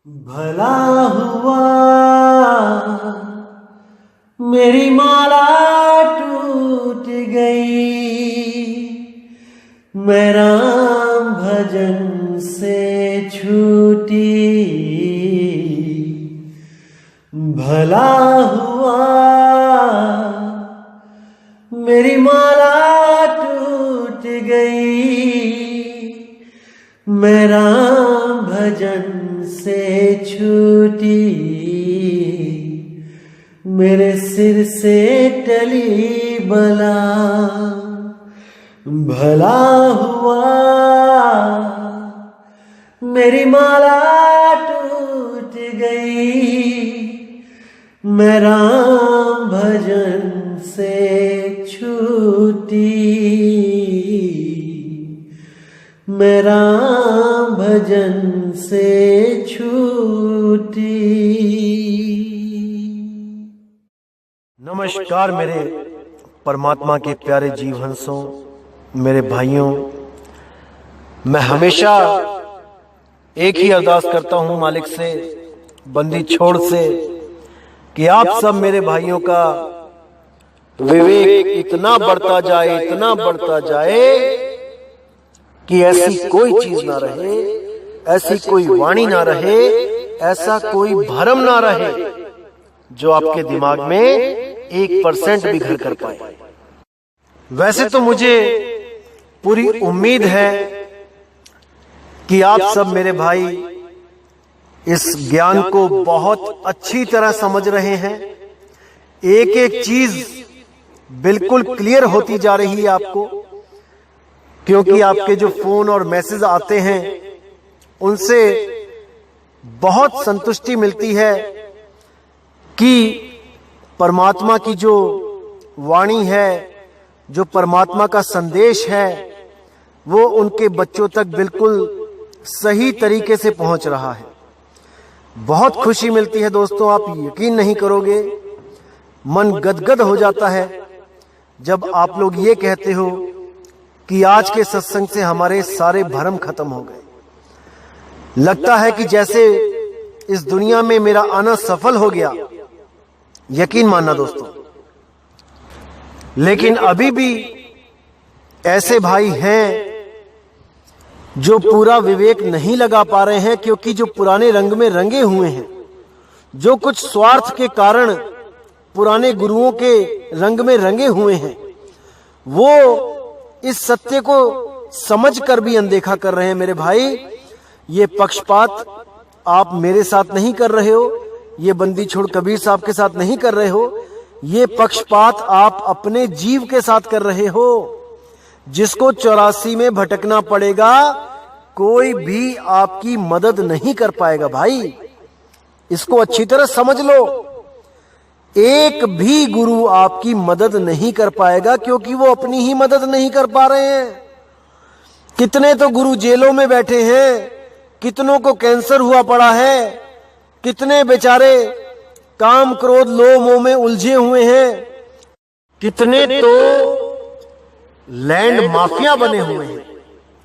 भला हुआ मेरी माला टूट गई, मैं राम भजन से छूटी। भला हुआ मेरी माला टूट गई, मैं राम भजन से छूटी। मेरे सिर से टली बला, भला हुआ मेरी माला टूट गई, मैं राम भजन से छूटी। मैं राम भजन से छूटी। नमस्कार मेरे परमात्मा के प्यारे जीव हंसों, मेरे भाइयों। मैं हमेशा एक ही अरदास करता हूं मालिक से, बंदी छोड़ से, कि आप सब मेरे भाइयों का विवेक इतना बढ़ता जाए, इतना बढ़ता जाए कि ऐसी कोई चीज ना रहे, ऐसी कोई वाणी ना रहे, ऐसा कोई भरम ना रहे जो आपके दिमाग में 1% भी घर कर पाए। वैसे तो मुझे पूरी उम्मीद है कि आप सब मेरे भाई इस ज्ञान को बहुत अच्छी तरह समझ रहे हैं। एक एक चीज बिल्कुल क्लियर होती जा रही है आपको, क्योंकि आपके जो फोन और मैसेज आते हैं उनसे बहुत संतुष्टि मिलती है कि परमात्मा की जो वाणी है, जो परमात्मा का संदेश है, वो उनके बच्चों तक बिल्कुल सही तरीके से पहुंच रहा है। बहुत खुशी मिलती है दोस्तों, आप यकीन नहीं करोगे, मन गदगद हो जाता है जब आप लोग ये कहते हो कि आज के सत्संग से हमारे सारे भरम खत्म हो गए। लगता है कि जैसे इस दुनिया में मेरा आना सफल हो गया। यकीन मानना दोस्तों, लेकिन अभी भी ऐसे भाई हैं जो पूरा विवेक नहीं लगा पा रहे हैं, क्योंकि जो पुराने रंग में रंगे हुए हैं, जो कुछ स्वार्थ के कारण पुराने गुरुओं के रंग में रंगे हुए हैं, वो इस सत्य को समझकर भी अनदेखा कर रहे हैं। मेरे भाई, ये पक्षपात आप मेरे साथ नहीं कर रहे हो, ये बंदी छोड़ कबीर साहब के साथ नहीं कर रहे हो, ये पक्षपात आप अपने जीव के साथ कर रहे हो, जिसको 84 में भटकना पड़ेगा। कोई भी आपकी मदद नहीं कर पाएगा भाई, इसको अच्छी तरह समझ लो। एक भी गुरु आपकी मदद नहीं कर पाएगा, क्योंकि वो अपनी ही मदद नहीं कर पा रहे हैं। कितने तो गुरु जेलों में बैठे हैं, कितनों को कैंसर हुआ पड़ा है, कितने बेचारे काम क्रोध लोभ मोह में उलझे हुए हैं, कितने तो लैंड माफिया बने हुए हैं,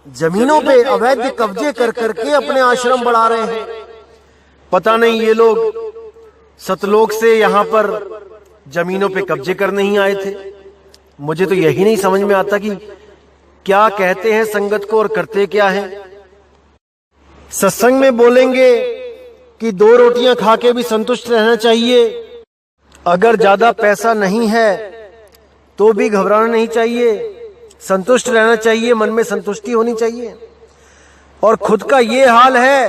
जमीनों पे अवैध कब्जे कर करके अपने आश्रम बढ़ा रहे हैं। पता नहीं ये लोग सतलोक से यहां पर जमीनों पे कब्जे करने ही आए थे। मुझे तो यही नहीं समझ में आता कि क्या कहते हैं संगत को और करते क्या है। सत्संग में बोलेंगे कि 2 रोटियां खा के भी संतुष्ट रहना चाहिए, अगर ज्यादा पैसा नहीं है तो भी घबराना नहीं चाहिए, संतुष्ट रहना चाहिए, मन में संतुष्टि होनी चाहिए। और खुद का ये हाल है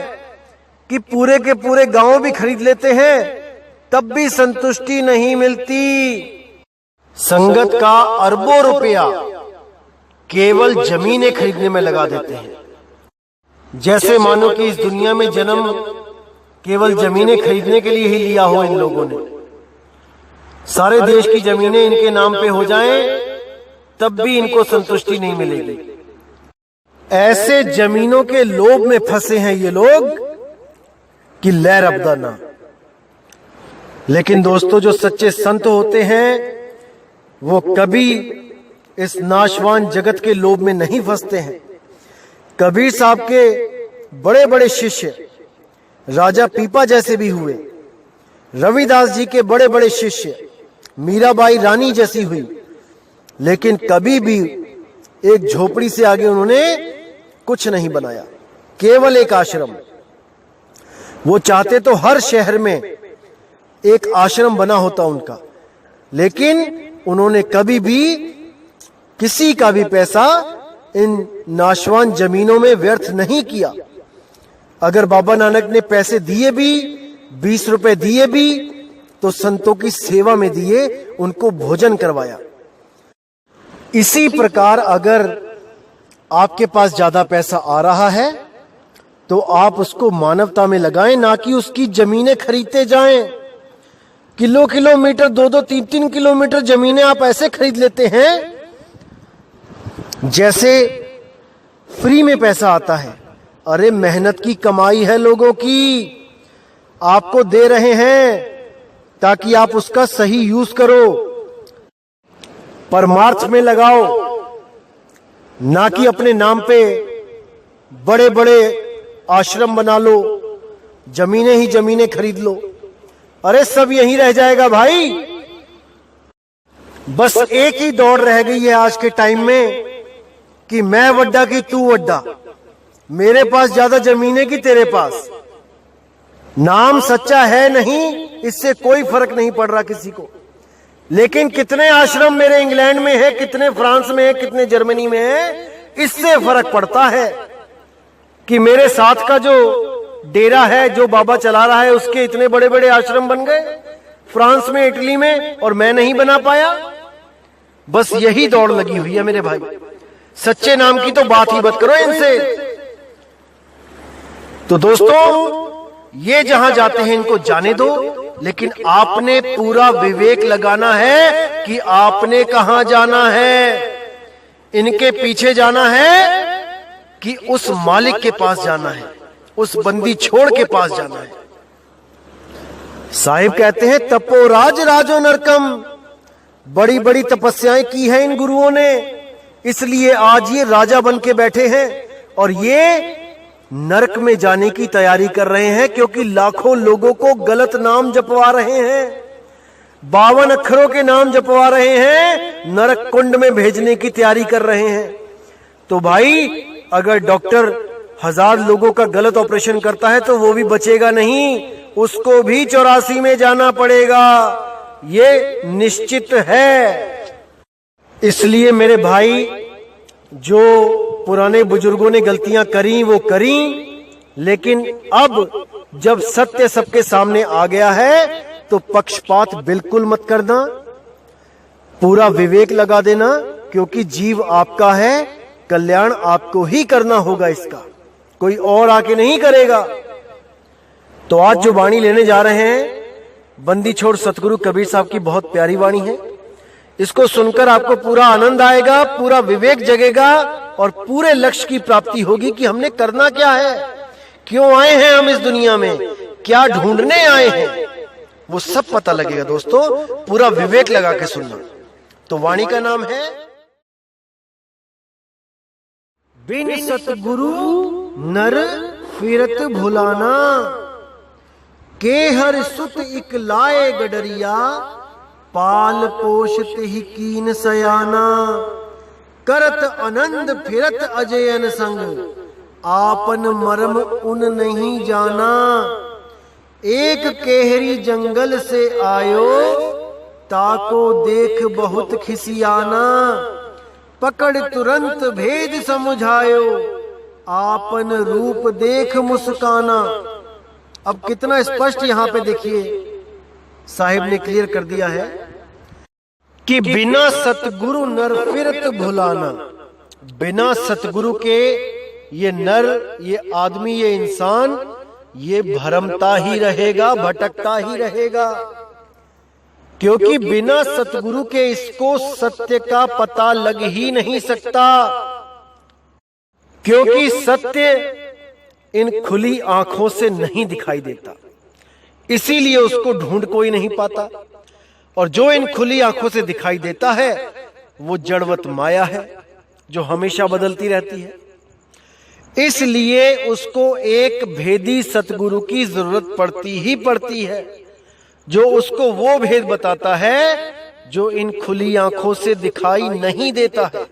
कि पूरे के पूरे गांव भी खरीद लेते हैं, तब भी संतुष्टि नहीं मिलती। संगत का अरबों रुपया केवल जमीनें खरीदने में लगा देते हैं, जैसे मानो कि इस दुनिया में जन्म केवल जमीनें खरीदने के लिए ही लिया हो इन लोगों ने। सारे देश की जमीनें इनके नाम पे हो जाएं, तब भी इनको संतुष्टि नहीं मिलेगी। ऐसे जमीनों के लोभ में फंसे हैं ये लोग कि लहर अबदा ना। लेकिन दोस्तों, जो सच्चे संत होते हैं वो कभी इस नाशवान जगत के लोभ में नहीं फंसते हैं। कबीर साहब के बड़े बड़े शिष्य राजा पीपा जैसे भी हुए, रविदास जी के बड़े बड़े शिष्य, मीराबाई रानी जैसी हुई, लेकिन कभी भी एक झोपड़ी से आगे उन्होंने कुछ नहीं बनाया, केवल एक आश्रम। वो चाहते तो हर शहर में एक आश्रम बना होता उनका, लेकिन उन्होंने कभी भी किसी का भी पैसा इन नाशवान जमीनों में व्यर्थ नहीं किया। अगर बाबा नानक ने पैसे दिए भी, 20 रुपए दिए भी, तो संतों की सेवा में दिए, उनको भोजन करवाया। इसी प्रकार अगर आपके पास ज्यादा पैसा आ रहा है तो आप उसको मानवता में लगाएं, ना कि उसकी जमीनें खरीदते जाएं। किलोमीटर, 2 3 किलोमीटर जमीनें आप ऐसे खरीद लेते हैं जैसे फ्री में पैसा आता है। अरे मेहनत की कमाई है लोगों की, आपको दे रहे हैं ताकि आप उसका सही यूज करो, परमार्थ में लगाओ, ना कि अपने नाम पे बड़े बड़े आश्रम बना लो, जमीनें ही जमीनें खरीद लो। अरे सब यहीं रह जाएगा भाई। बस एक ही दौड़ रह गई है आज के टाइम में कि मैं वड्डा की तू वड्डा, मेरे पास ज्यादा जमीनें कि तेरे पास। नाम सच्चा है नहीं, इससे कोई फर्क नहीं पड़ रहा किसी को। लेकिन कितने आश्रम मेरे इंग्लैंड में है, कितने फ्रांस में है, कितने जर्मनी में है, इससे फर्क पड़ता है कि मेरे साथ का जो डेरा है, जो बाबा चला रहा है, उसके इतने बड़े बड़े आश्रम बन गए फ्रांस में, इटली में, और मैं नहीं बना पाया। बस यही दौड़ लगी हुई है मेरे भाई। सच्चे नाम की तो बात ही मत करो इनसे। तो दोस्तों, ये जहां जाते हैं इनको जाने दो, लेकिन आपने पूरा विवेक लगाना है कि आपने कहां जाना है। इनके पीछे जाना है कि उस मालिक के पास जाना है, उस बंदी छोड़ के पास जाना है। साहिब कहते हैं तपो राज राजो नरकम, बड़ी बड़ी तपस्याएं की है इन गुरुओं ने, इसलिए आज ये राजा बन के बैठे हैं और ये नरक में जाने की तैयारी कर रहे हैं, क्योंकि लाखों लोगों को गलत नाम जपवा रहे हैं, 52 अक्षरों के नाम जपवा रहे हैं, नरक कुंड में भेजने की तैयारी कर रहे हैं। तो भाई, अगर डॉक्टर 1000 लोगों का गलत ऑपरेशन करता है तो वो भी बचेगा नहीं, उसको भी 84 में जाना पड़ेगा, ये निश्चित है। इसलिए मेरे भाई, जो पुराने बुजुर्गों ने गलतियां करी वो करी, लेकिन अब जब सत्य सबके सामने आ गया है तो पक्षपात बिल्कुल मत करना, पूरा विवेक लगा देना, क्योंकि जीव आपका है, कल्याण आपको ही करना होगा, इसका कोई और आके नहीं करेगा। तो आज जो वाणी लेने जा रहे हैं, बंदी छोड़ सतगुरु कबीर साहब की बहुत प्यारी वाणी है। इसको सुनकर आपको पूरा आनंद आएगा, पूरा विवेक जगेगा और पूरे लक्ष्य की प्राप्ति होगी कि हमने करना क्या है, क्यों आए हैं हम इस दुनिया में, क्या ढूंढने आए हैं, वो सब पता लगेगा। दोस्तों, पूरा विवेक लगा के सुनना। तो वाणी का नाम है बिन सतगुरु नर फिरत भुलाना, के हर सुत इक लाए गडरिया, पाल पोषत ही कीन सयाना, करत आनंद फिरत अजयन संग, आपन मरम उन नहीं जाना, एक केहरी जंगल से आयो, ताको देख बहुत खिसियाना, पकड़ तुरंत भेद समुझायो, आपन रूप देख मुस्काना। अब कितना स्पष्ट यहां पे देखिए, साहिब ने क्लियर कर दिया है कि बिना सतगुरु नर फिरत भुलाना। बिना सतगुरु के ये नर, ये आदमी, ये इंसान, ये भरमता ही रहेगा, भटकता ही रहेगा, क्योंकि बिना सतगुरु के इसको सत्य का पता लग ही नहीं सकता, क्योंकि सत्य इन खुली आंखों से नहीं दिखाई देता, इसीलिए उसको ढूंढ कोई नहीं पाता। और जो इन खुली आंखों से दिखाई देता है वो जड़वत माया है, जो हमेशा बदलती रहती है। इसलिए उसको एक भेदी सतगुरु की जरूरत पड़ती ही पड़ती है, जो उसको वो भेद बताता है जो इन खुली आंखों से दिखाई नहीं देता है।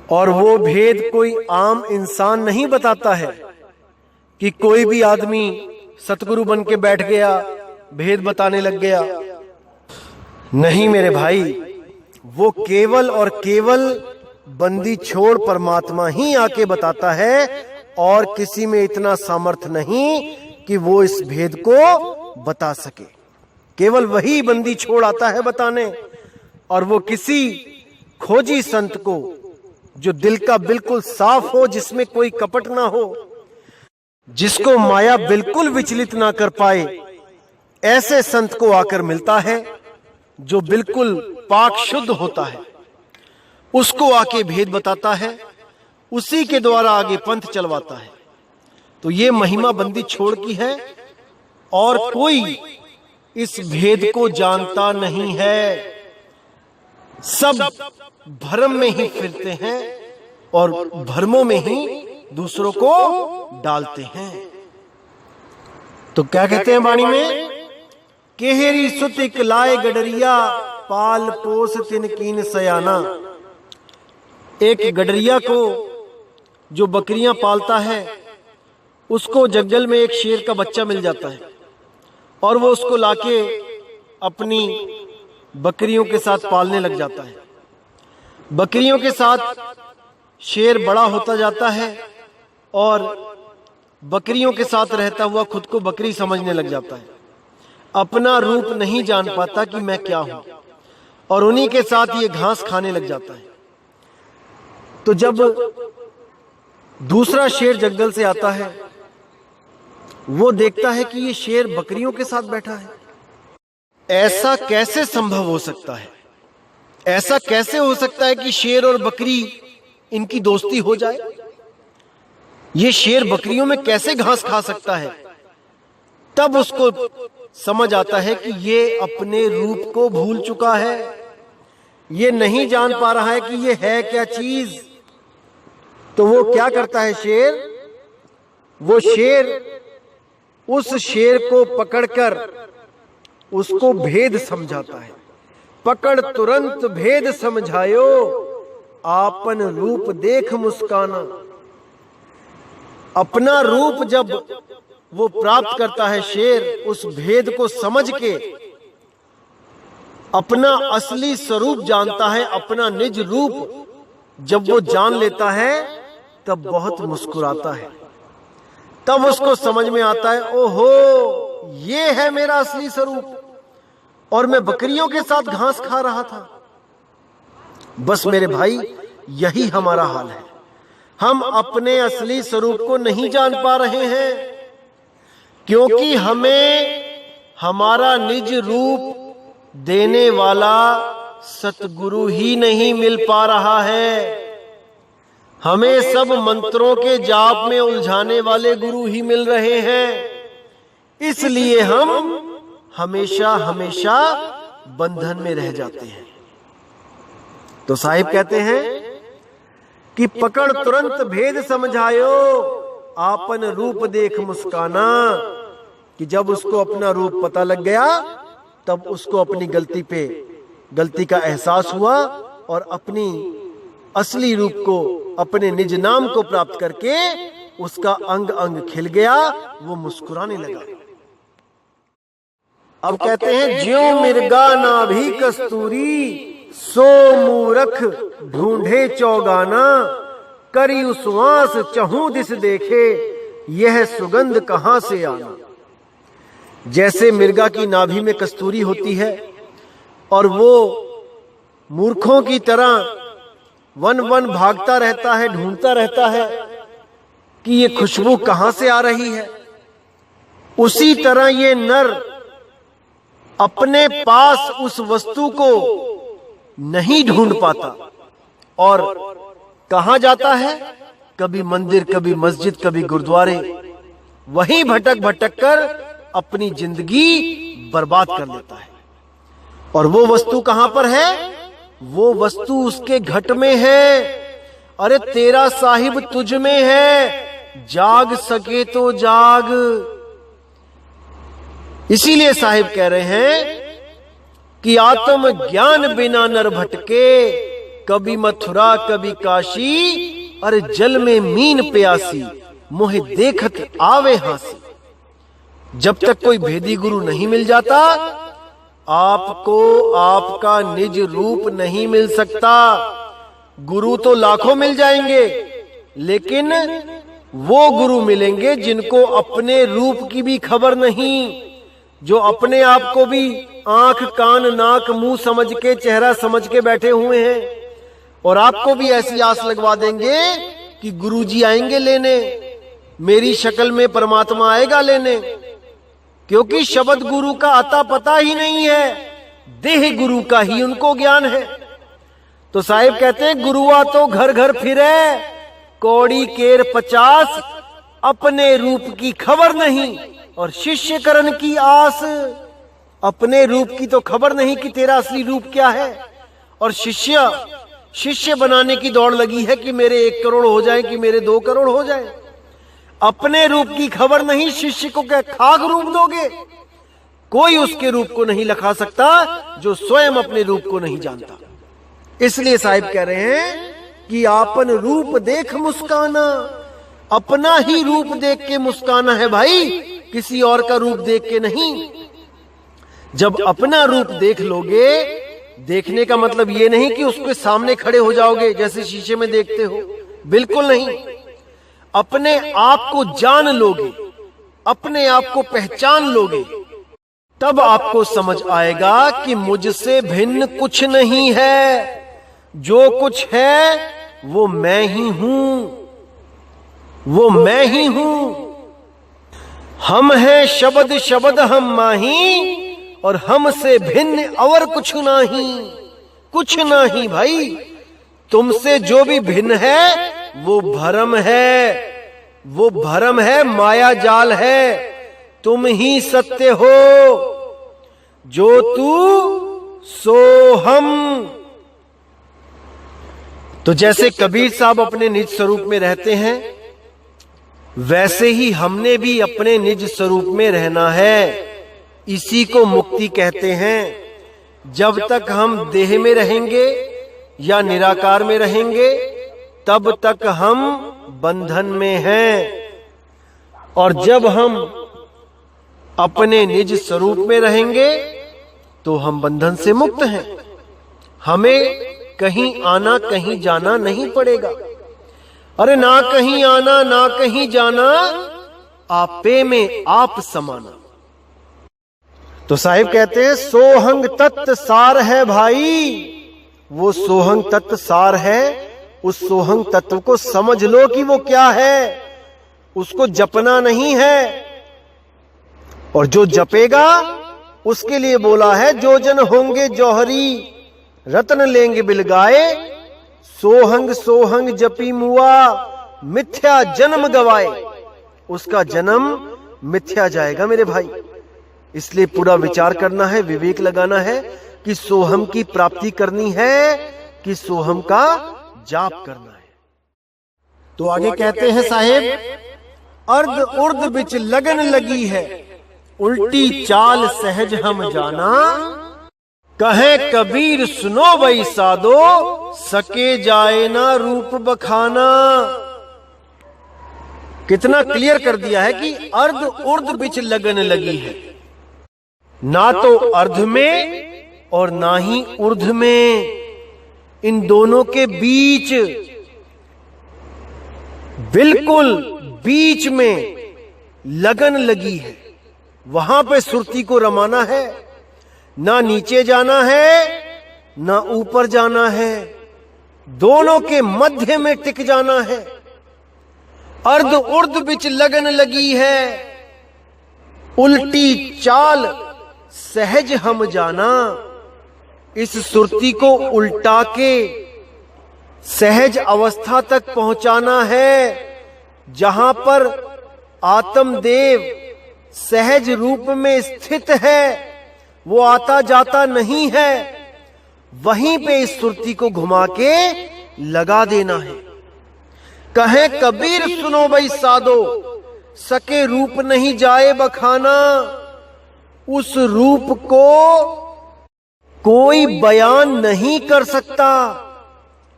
और वो भेद कोई आम इंसान नहीं बताता है कि कोई भी आदमी सतगुरु बन के बैठ गया, भेद बताने लग गया। नहीं मेरे भाई, वो केवल और केवल बंदी छोड़ परमात्मा ही आके बताता है, और किसी में इतना सामर्थ्य नहीं कि वो इस भेद को बता सके। केवल वही बंदी छोड़ आता है बताने, और वो किसी खोजी संत को, जो दिल का बिल्कुल साफ हो, जिसमें कोई कपट ना हो, जिसको माया बिल्कुल विचलित ना कर पाए, ऐसे संत को आकर मिलता है जो बिल्कुल पाक शुद्ध होता है। उसको आके भेद बताता है, उसी के द्वारा आगे पंथ चलवाता है। तो ये महिमा बंदी छोड़ की है, और कोई इस भेद को जानता नहीं है। सब भ्रम में ही फिरते हैं और भ्रमों में ही दूसरों को डालते हैं। तो क्या कहते हैं वाणी में, केहरी सुतिक लाए गडरिया, पाल पोस तिन कीन सयाना। एक गडरिया को जो बकरियां पालता है, उसको जंगल में एक शेर का बच्चा मिल जाता है, और वो उसको लाके अपनी बकरियों के साथ पालने लग जाता है। बकरियों के साथ शेर बड़ा होता जाता है, और बकरियों के साथ रहता हुआ खुद को बकरी समझने लग जाता है। अपना रूप नहीं जान पाता कि मैं क्या हूं, और उन्हीं के साथ ये घास खाने लग जाता है। तो जब दूसरा शेर जंगल से आता है, वो देखता है कि ये शेर बकरियों के साथ बैठा है। ऐसा कैसे संभव हो सकता है? ऐसा कैसे हो सकता है कि शेर और बकरी इनकी दोस्ती हो जाए? ये शेर बकरियों में कैसे घास खा सकता है? तब उसको समझ आता है कि ये अपने रूप को भूल चुका है, ये नहीं जान पा रहा है कि ये है क्या चीज। तो वो क्या करता है शेर? वो शेर उस शेर को पकड़कर उसको भेद समझाता है। पकड़ तुरंत भेद समझायो, आपन रूप देख मुस्काना। अपना रूप जब वो प्राप्त करता है शेर, उस भेद को समझ के अपना असली स्वरूप जानता है, अपना निज रूप जब वो जान लेता है, तब बहुत मुस्कुराता है। तब उसको समझ में आता है, ओहो ये है मेरा असली स्वरूप, और मैं बकरियों के साथ घास खा रहा था। बस मेरे भाई, यही हमारा हाल है। हम अपने असली स्वरूप को नहीं जान पा रहे हैं, क्योंकि हमें हमारा निज रूप देने वाला सतगुरु ही नहीं मिल पा रहा है। हमें सब मंत्रों के जाप में उलझाने वाले गुरु ही मिल रहे हैं। इसलिए हम हमेशा हमेशा बंधन में रह जाते हैं। तो साहिब कहते हैं कि पकड़ तुरंत भेद समझायो, आपन रूप देख मुस्काना। कि जब उसको अपना रूप पता लग गया, तब उसको अपनी गलती का एहसास हुआ, और अपनी असली रूप को, अपने निज नाम को प्राप्त करके उसका अंग अंग खिल गया, वो मुस्कुराने लगा। अब कहते हैं, ज्यों मिर्गा नाभि कस्तूरी, सो मूरख ढूंढे चौगाना। करी उस्वास चहूं दिस देखे, यह सुगंध कहां से आना। जैसे मिर्गा की नाभि में कस्तूरी होती है, और वो मूर्खों की तरह वन वन भागता रहता है, ढूंढता रहता है कि ये खुशबू कहां से आ रही है। उसी तरह ये नर अपने पास उस वस्तु को नहीं ढूंढ पाता, और कहां जाता है? कभी मंदिर, कभी मस्जिद, कभी गुरुद्वारे। वहीं भटक भटक कर अपनी जिंदगी बर्बाद कर लेता है। और वो वस्तु कहां पर है? वो वस्तु उसके घट में है। अरे तेरा साहिब तुझ में है, जाग सके तो जाग। इसीलिए साहिब कह रहे हैं कि आत्म ज्ञान बिना नर भटके, कभी मथुरा कभी काशी, अरे जल में मीन प्यासी, मोहे देखत आवे हासी। जब तक कोई भेदी गुरु नहीं मिल जाता, आपको आपका निज रूप नहीं मिल सकता। गुरु तो लाखों मिल जाएंगे, लेकिन वो गुरु मिलेंगे जिनको अपने रूप की भी खबर नहीं, जो अपने आप को भी आंख कान नाक मुंह समझ के, चेहरा समझ के बैठे हुए हैं, और आपको भी ऐसी आस लगवा देंगे कि गुरुजी आएंगे लेने, मेरी शक्ल में परमात्मा आएगा लेने। क्योंकि शब्द गुरु का अता पता ही नहीं है, देह गुरु का ही उनको ज्ञान है। तो साहिब कहते हैं गुरुआ तो घर घर फिरे, कौड़ी केर 50, अपने रूप की खबर नहीं और शिष्य करण की आस। अपने रूप की तो खबर नहीं कि तेरा असली रूप क्या है, और शिष्य बनाने की दौड़ लगी है कि मेरे 1 करोड़ हो जाए, कि मेरे 2 करोड़ हो जाए। अपने रूप की खबर नहीं, शिष्य को क्या खाक रूप दोगे? कोई उसके रूप को नहीं लखा सकता जो स्वयं अपने रूप को नहीं जानता। इसलिए साहिब कह रहे हैं कि आपन रूप देख मुस्काना, अपना ही रूप देख के मुस्काना है भाई, किसी और का रूप देख के नहीं। जब अपना रूप देख लोगे, देखने का मतलब ये नहीं कि उसके सामने खड़े हो जाओगे जैसे शीशे में देखते हो, बिल्कुल नहीं। अपने आप को जान लोगे, अपने आप को पहचान लोगे, तब आपको समझ आएगा कि मुझसे भिन्न कुछ नहीं है, जो कुछ है वो मैं ही हूं, वो मैं ही हूं। हम हैं शब्द शब्द हम माही, और हमसे भिन्न और कुछ नहीं भाई। तुमसे जो भी भिन्न है वो भ्रम है, वो भ्रम है, माया जाल है। तुम ही सत्य हो, जो तू सो हम। तो जैसे कबीर साहब अपने निज स्वरूप में रहते हैं, वैसे ही हमने भी अपने निज स्वरूप में रहना है। इसी को मुक्ति कहते हैं। जब तक हम देह में रहेंगे या निराकार में रहेंगे, तब तक हम बंधन में हैं, और जब हम अपने निज स्वरूप में रहेंगे तो हम बंधन से मुक्त हैं। हमें कहीं आना कहीं जाना नहीं पड़ेगा। अरे ना कहीं आना ना कहीं जाना, आपे में आप समाना। तो साहिब कहते हैं सोहंग तत्व सार है भाई। वो सोहंग तत्व सार है, उस सोहंग तत्व को समझ लो कि वो क्या है। उसको जपना नहीं है, और जो जपेगा उसके लिए बोला है, जो जन होंगे जौहरी रत्न लेंगे बिलगाए, सोहंग सोहंग जपी मुआ मिथ्या जन्म गवाए। उसका जन्म मिथ्या जाएगा मेरे भाई। इसलिए पूरा विचार करना है, विवेक लगाना है कि सोहम की प्राप्ति करनी है कि सोहम का जाप करना है। तो आगे कहते हैं साहेब, अर्ध उर्द बिच लगन लगी है, उल्टी चाल सहज हम जाना, कहे कबीर सुनो वही साधो, सके जाए ना रूप बखाना। कितना क्लियर कर दिया है कि अर्ध उर्द बिच लगन लगी है। ना तो अर्ध में और ना ही ऊर्ध में, इन दोनों के बीच, बिल्कुल बीच में लगन लगी है। वहां पे सुरती को रमाना है, ना नीचे जाना है ना ऊपर जाना है, दोनों के मध्य में टिक जाना है। अर्ध उर्ध बिच लगन लगी है, उल्टी चाल सहज हम जाना। इस सुरती को उल्टा के सहज अवस्था तक पहुंचाना है, जहां पर आत्मदेव सहज रूप में स्थित है, वो आता जाता नहीं है। वहीं पे इस सुरती को घुमा के लगा देना है। कहे कबीर सुनो भाई साधो, सके रूप नहीं जाए बखाना। उस रूप को कोई बयान नहीं कर सकता,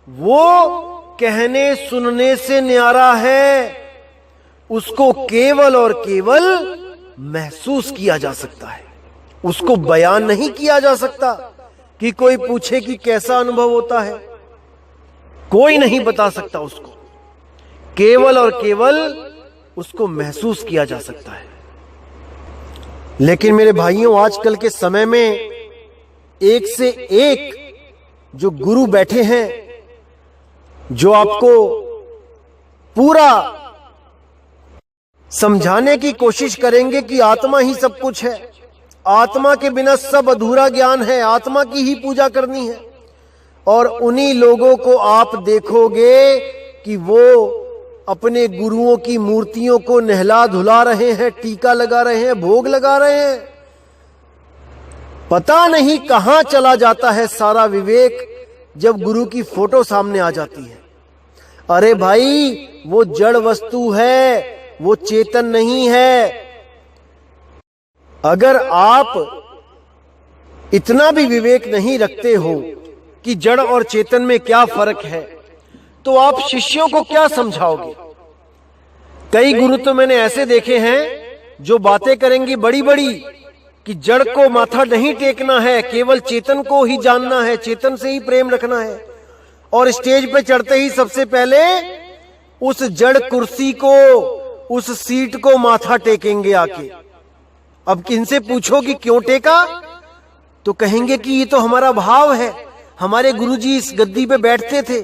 वो कहने सुनने से न्यारा है। उसको केवल और केवल महसूस किया जा सकता है, उसको बयान नहीं किया जा सकता। कि कोई पूछे कि कैसा अनुभव होता है, कोई नहीं बता सकता उसको, केवल और केवल उसको महसूस किया जा सकता है। लेकिन मेरे भाइयों, आजकल के समय में एक से एक जो गुरु बैठे हैं, जो आपको पूरा समझाने की कोशिश करेंगे कि आत्मा ही सब कुछ है, आत्मा के बिना सब अधूरा ज्ञान है, आत्मा की ही पूजा करनी है। और उन्हीं लोगों को आप देखोगे कि वो अपने गुरुओं की मूर्तियों को नहला धुला रहे हैं, टीका लगा रहे हैं, भोग लगा रहे हैं। पता नहीं कहां चला जाता है सारा विवेक जब गुरु की फोटो सामने आ जाती है। अरे भाई, वो जड़ वस्तु है, वो चेतन नहीं है। अगर आप इतना भी विवेक नहीं रखते हो कि जड़ और चेतन में क्या फर्क है, तो आप शिष्यों को क्या समझाओगे? कई गुरु तो मैंने ऐसे देखे हैं जो बातें करेंगे बड़ी बड़ी कि जड़ को माथा नहीं टेकना है, केवल चेतन को ही जानना है, चेतन से ही प्रेम रखना है। और स्टेज पे चढ़ते ही सबसे पहले उस जड़ कुर्सी को, उस सीट को माथा टेकेंगे आके। अब किनसे पूछो कि क्यों टेका, तो कहेंगे कि ये तो हमारा भाव है, हमारे गुरुजी इस गद्दी पे बैठते थे,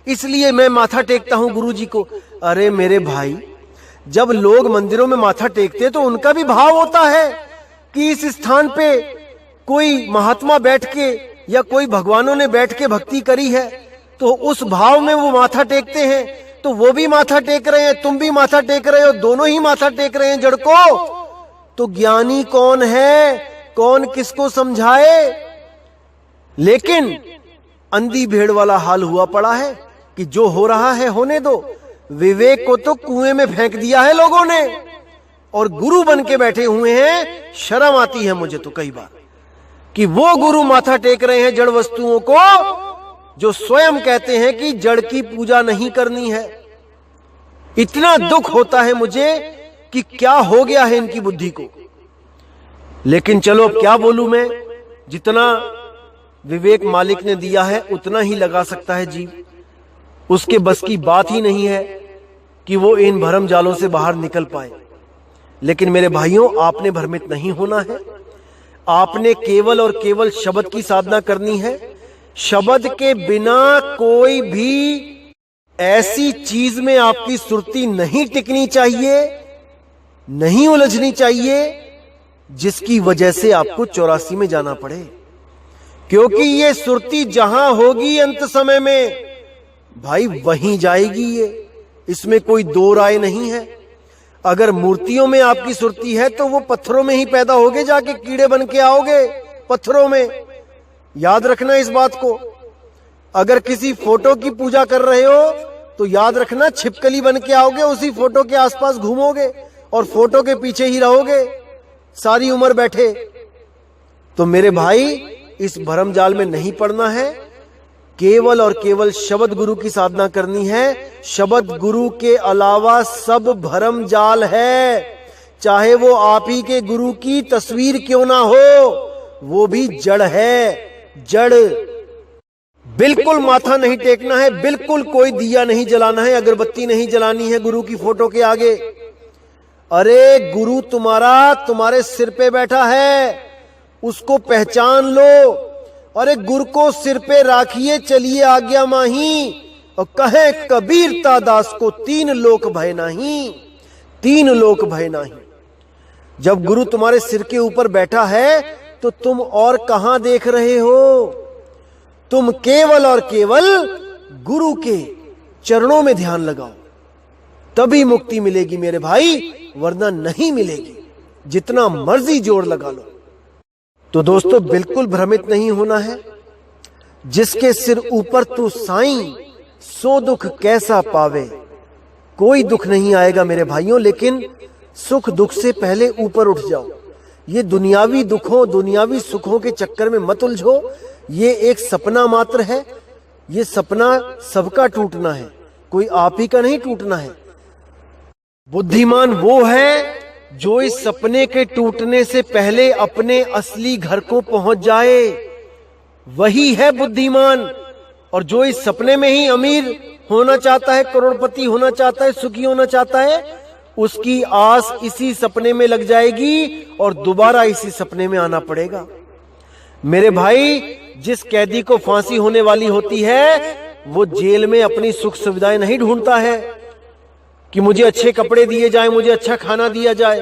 इसलिए मैं माथा टेकता हूं गुरुजी को। अरे मेरे भाई, जब लोग मंदिरों में माथा टेकते तो उनका भी भाव होता है कि इस स्थान पे कोई महात्मा बैठ के या कोई भगवानों ने बैठ के भक्ति करी है, तो उस भाव में वो माथा टेकते हैं। तो वो भी माथा टेक रहे हैं, तुम भी माथा टेक रहे हो, दोनों ही माथा टेक रहे हैं जड़ को। तो ज्ञानी कौन है, कौन किसको समझाए? लेकिन अंधी भेड़ वाला हाल हुआ पड़ा है कि जो हो रहा है होने दो। विवेक को तो कुएं में फेंक दिया है लोगों ने और गुरु बन के बैठे हुए हैं। शर्म आती है मुझे तो कई बार कि वो गुरु माथा टेक रहे हैं जड़ वस्तुओं को, जो स्वयं कहते हैं कि जड़ की पूजा नहीं करनी है। इतना दुख होता है मुझे कि क्या हो गया है इनकी बुद्धि को। लेकिन चलो, अब क्या बोलूं मैं, जितना विवेक मालिक ने दिया है उतना ही लगा सकता है जीव। उसके बस की बात ही नहीं है कि वो इन भरम जालों से बाहर निकल पाए। लेकिन मेरे भाइयों, आपने भ्रमित नहीं होना है। आपने केवल और केवल शब्द की साधना करनी है। शब्द के बिना कोई भी ऐसी चीज में आपकी सुरती नहीं टिकनी चाहिए, नहीं उलझनी चाहिए, जिसकी वजह से आपको 84 में जाना पड़े। क्योंकि ये सुरती जहां होगी अंत समय में, भाई वहीं जाएगी ये, इसमें कोई दो राय नहीं है। अगर मूर्तियों में आपकी सुरती है तो वो पत्थरों में ही पैदा होगे, जाके कीड़े बन के आओगे पत्थरों में। याद रखना इस बात को। अगर किसी फोटो की पूजा कर रहे हो तो याद रखना, छिपकली बन के आओगे, उसी फोटो के आसपास घूमोगे और फोटो के पीछे ही रहोगे सारी उम्र बैठे। तो मेरे भाई, इस भरम जाल में नहीं पड़ना है। केवल और केवल शब्द गुरु की साधना करनी है। शब्द गुरु के अलावा सब भरम जाल है। चाहे वो आप ही के गुरु की तस्वीर क्यों ना हो, वो भी जड़ है। जड़। बिल्कुल माथा नहीं टेकना है, बिल्कुल कोई दिया नहीं जलाना है, अगरबत्ती नहीं जलानी है गुरु की फोटो के आगे। अरे गुरु तुम्हारे सिर पे बैठा है, उसको पहचान लो। अरे गुरु को सिर पे राखिए, चलिए आज्ञा माही। और कहे कबीरता दास को, 3 लोक भय नहीं, 3 लोक भय नहीं। जब गुरु तुम्हारे सिर के ऊपर बैठा है तो तुम और कहां देख रहे हो? तुम केवल और केवल गुरु के चरणों में ध्यान लगाओ, तभी मुक्ति मिलेगी मेरे भाई, वरना नहीं मिलेगी, जितना मर्जी जोर लगा लो। तो दोस्तों, बिल्कुल भ्रमित नहीं होना है। जिसके सिर ऊपर तू साईं, सो दुख कैसा पावे, कोई दुख नहीं आएगा मेरे भाइयों, लेकिन सुख दुख से पहले ऊपर उठ जाओ। ये दुनियावी दुखों, दुनियावी सुखों के चक्कर में मत उलझो। ये एक सपना मात्र है। ये सपना सबका टूटना है, कोई आप ही का नहीं टूटना है। बुद्धिमान वो है जो इस सपने के टूटने से पहले अपने असली घर को पहुंच जाए, वही है बुद्धिमान। और जो इस सपने में ही अमीर होना चाहता है, करोड़पति होना चाहता है, सुखी होना चाहता है, उसकी आस इसी सपने में लग जाएगी और दोबारा इसी सपने में आना पड़ेगा। मेरे भाई, जिस कैदी को फांसी होने वाली होती है वो जेल में अपनी सुख सुविधाएं नहीं ढूंढता है कि मुझे अच्छे कपड़े दिए जाएं, मुझे अच्छा खाना दिया जाए।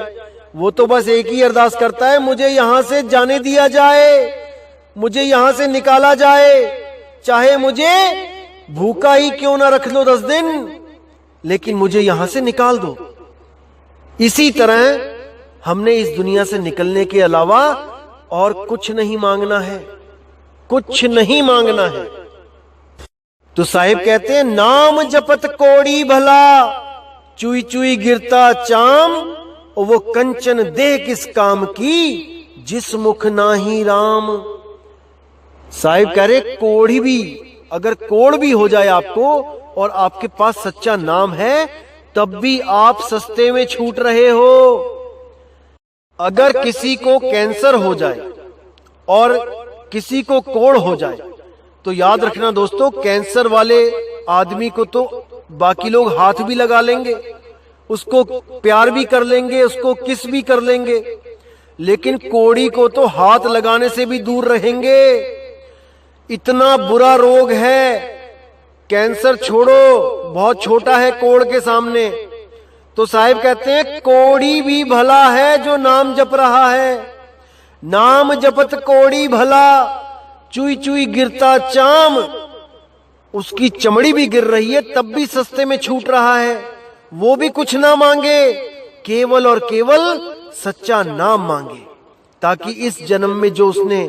वो तो बस एक ही अरदास करता है, मुझे यहां से जाने दिया जाए, मुझे यहां से निकाला जाए, चाहे मुझे भूखा ही क्यों ना रख लो 10 दिन, लेकिन मुझे यहां से निकाल दो। इसी तरह हमने इस दुनिया से निकलने के अलावा और कुछ नहीं मांगना है, कुछ नहीं मांगना है। तो साहिब कहते हैं, नाम जपत कोड़ी भला, चुई चुई गिरता चाम, और वो कंचन दे किस काम की, जिस मुख नाही राम। साहिब कह रहे, कोड़ी भी, अगर कोड़ भी हो जाए आपको और आपके पास सच्चा नाम है, तब भी आप सस्ते में छूट रहे हो। अगर किसी को कैंसर हो जाए और किसी को कोढ़ हो जाए, तो याद रखना दोस्तों, कैंसर वाले आदमी को तो बाकी लोग हाथ भी लगा लेंगे, उसको प्यार भी कर लेंगे, उसको किस भी कर लेंगे, लेकिन कोढ़ी को तो हाथ लगाने से भी दूर रहेंगे। इतना बुरा रोग है। कैंसर छोड़ो, बहुत छोटा है कोढ़ के सामने। तो साहिब कहते हैं, कोढ़ी भी भला है जो नाम जप रहा है। नाम जपत कोढ़ी भला, चुई चुई गिरता चाम, उसकी चमड़ी भी गिर रही है तब भी सस्ते में छूट रहा है। वो भी कुछ ना मांगे, केवल और केवल सच्चा नाम मांगे, ताकि इस जन्म में जो उसने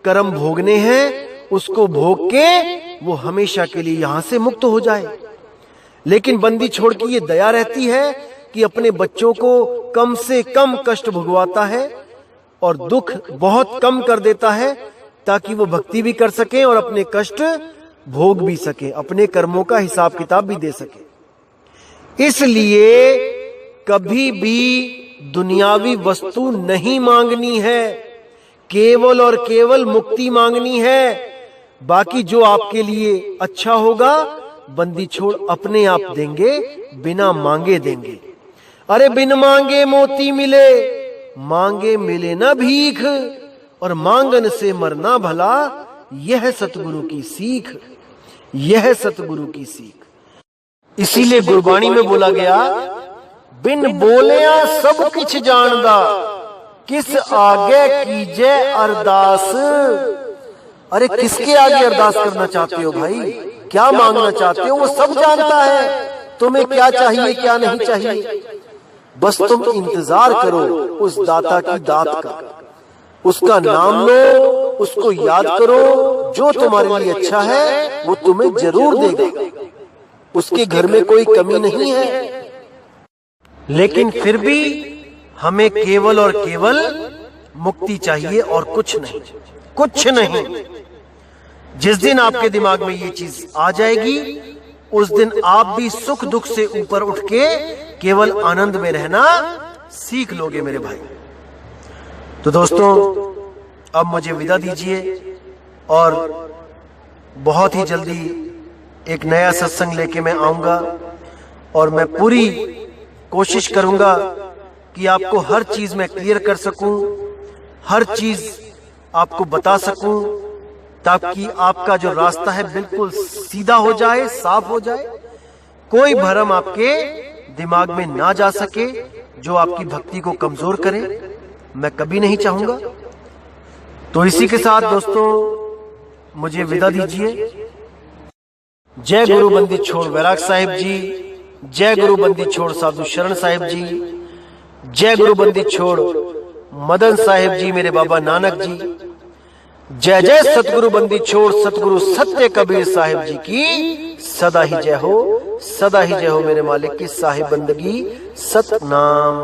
कर्म भोगने हैं उसको भोग के वो हमेशा के लिए यहां से मुक्त हो जाए। लेकिन बंदी छोड़ की ये दया रहती है कि अपने बच्चों को कम से कम कष्ट भुगवाता है और दुख बहुत कम कर देता है, ताकि वो भक्ति भी कर सके और अपने कष्ट भोग भी सके, अपने कर्मों का हिसाब किताब भी दे सके। इसलिए कभी भी दुनियावी वस्तु नहीं मांगनी है, केवल और केवल मुक्ति मांगनी है। बाकी जो आपके लिए अच्छा होगा बंदी छोड़ अपने आप देंगे, बिना मांगे देंगे। अरे बिन मांगे मोती मिले, मांगे मिले ना भीख, और मांगन से मरना भला, यह सतगुरु की सीख, यह सतगुरु की सीख। इसीलिए गुरबाणी में बोला गया, बिन बोलिया सब किछ जानदा, किस आगे कीजे अरदास। अरे किसके आगे अरदास करना चाहते हो भाई, क्या मांगना चाहते हो, वो सब जानता है तुम्हें क्या चाहिए क्या नहीं चाहिए। बस तुम इंतजार करो उस दाता की दात का, उसका नाम लो, उसको याद करो, जो तुम्हारे लिए अच्छा है वो तुम्हें जरूर देगा। उसके घर में कोई कमी नहीं है। लेकिन फिर भी हमें केवल और केवल मुक्ति चाहिए और कुछ नहीं, कुछ नहीं। जिस दिन आपके दिमाग में ये चीज आ जाएगी, उस दिन आप भी सुख दुख से ऊपर उठ के केवल आनंद में रहना सीख लोगे मेरे भाई। तो दोस्तों, अब मुझे विदा दीजिए और बहुत ही जल्दी एक नया सत्संग लेके मैं आऊंगा और मैं पूरी कोशिश करूंगा कि आपको हर चीज में क्लियर कर सकूं, हर चीज आपको बता सकूं, ताकि आपका जो रास्ता है बिल्कुल सीधा हो जाए, साफ हो जाए, कोई भ्रम आपके दिमाग में ना जा सके जो आपकी भक्ति को कमजोर करे, मैं कभी नहीं चाहूंगा। तो इसी के साथ दोस्तों मुझे विदा दीजिए। जय गुरु बंदी छोड़ वैराग साहिब जी, जय गुरु बंदी छोड़ साधु शरण साहिब जी, जय गुरु बंदी छोड़ मदन साहिब जी, मेरे बाबा नानक जी, जय जय सतगुरु बंदी छोड़ सतगुरु सत्य कबीर साहिब जी की सदा ही जय हो, सदा ही जय हो मेरे मालिक की साहिब बंदगी सतनाम।